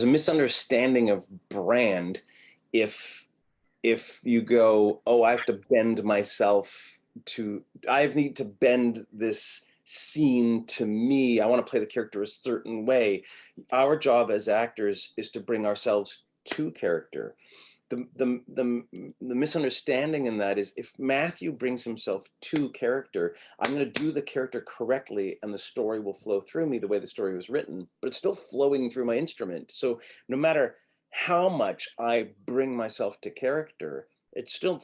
a misunderstanding of brand if you go, oh, I have to bend myself to, I need to bend this scene to me. I want to play the character a certain way. Our job as actors is to bring ourselves to character. The misunderstanding in that is if Matthew brings himself to character, I'm going to do the character correctly and the story will flow through me the way the story was written, but it's still flowing through my instrument. So no matter how much I bring myself to character, it's still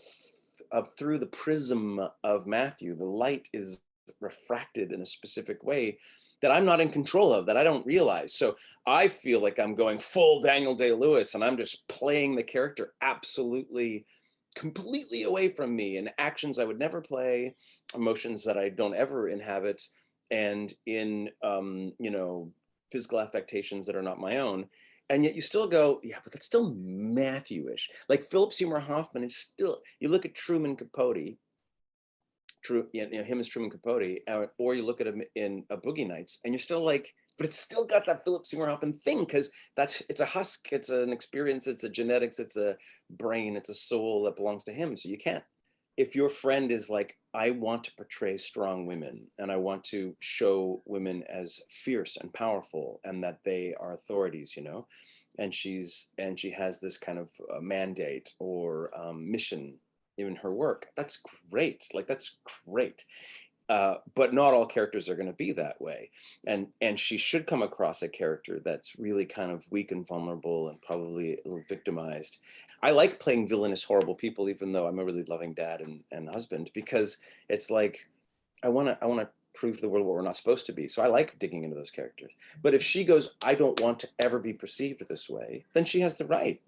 through the prism of Matthew. The light is refracted in a specific way that I'm not in control of, that I don't realize. So I feel like I'm going full Daniel Day-Lewis and I'm just playing the character absolutely, completely away from me, and actions I would never play, emotions that I don't ever inhabit, and in, you know, physical affectations that are not my own. And yet you still go, yeah, but that's still Matthew-ish. Like Philip Seymour Hoffman is still, you look at Truman Capote, him as Truman Capote, or you look at him in a Boogie Nights, and you're still like, but it's still got that Philip Seymour Hoffman thing because it's a husk, it's an experience, it's a genetics, it's a brain, it's a soul that belongs to him. So you can't. If your friend is like, I want to portray strong women and I want to show women as fierce and powerful and that they are authorities, you know, and she has this kind of mandate or mission in her work. That's great. Like that's great. But not all characters are going to be that way, and she should come across a character that's really kind of weak and vulnerable and probably a little victimized. I like playing villainous, horrible people, even though I'm a really loving dad and husband, because it's like I want to prove to the world what we're not supposed to be. So I like digging into those characters. But if she goes, I don't want to ever be perceived this way, then she has the right.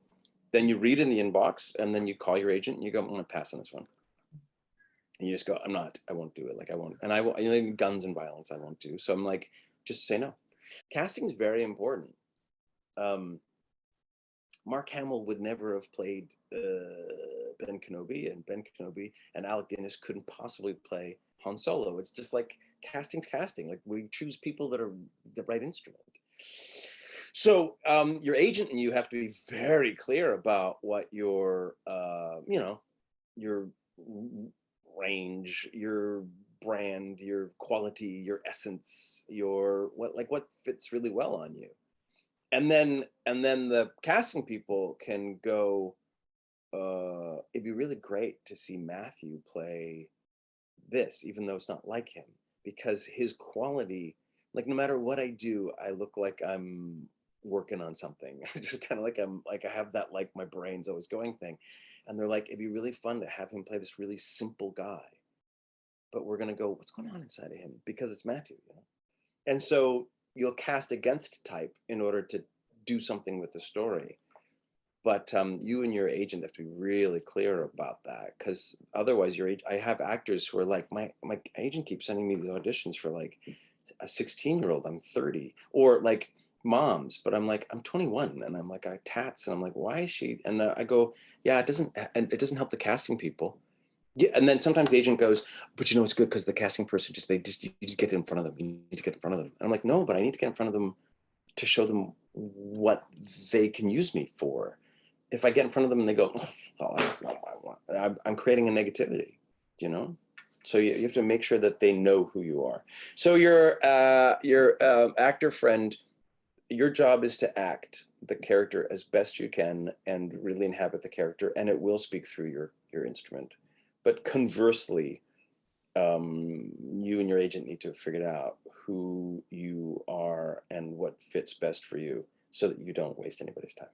Then you read in the inbox and then you call your agent and you go, I'm going to pass on this one. And you just go, I'm not, I won't do it. Like I won't, and I won't, you know, guns and violence I won't do. So I'm like, just say no. Casting is very important. Um, Mark Hamill would never have played Ben Kenobi, and Ben Kenobi and Alec Guinness couldn't possibly play Han Solo. It's just like casting's casting. Like we choose people that are the right instrument. So your agent and you have to be very clear about what your, you know, your range, your brand, your quality, your essence, your what fits really well on you. And then the casting people can go, it'd be really great to see Matthew play this, even though it's not like him, because his quality, like no matter what I do, I look like I'm working on something. Just kind of like I'm like I have that like my brain's always going thing. And they're like, it'd be really fun to have him play this really simple guy. But we're gonna go, what's going on inside of him? Because it's Matthew, you know? And so you'll cast against type in order to do something with the story. But you and your agent have to be really clear about that, because otherwise I have actors who are like, my agent keeps sending me these auditions for like a 16-year-old, I'm 30, or like moms, but I'm like, I'm 21 and I'm like, I tats, and I'm like, why is she? And I go, yeah, it doesn't help the casting people. Yeah, and then sometimes the agent goes, but you know it's good because the casting person you just get in front of them. You need to get in front of them. And I'm like, no, but I need to get in front of them to show them what they can use me for. If I get in front of them and they go, oh, that's not what I want, I'm creating a negativity, you know? So you have to make sure that they know who you are. So your actor friend, your job is to act the character as best you can and really inhabit the character, and it will speak through your instrument. But conversely, you and your agent need to have figured out who you are and what fits best for you so that you don't waste anybody's time.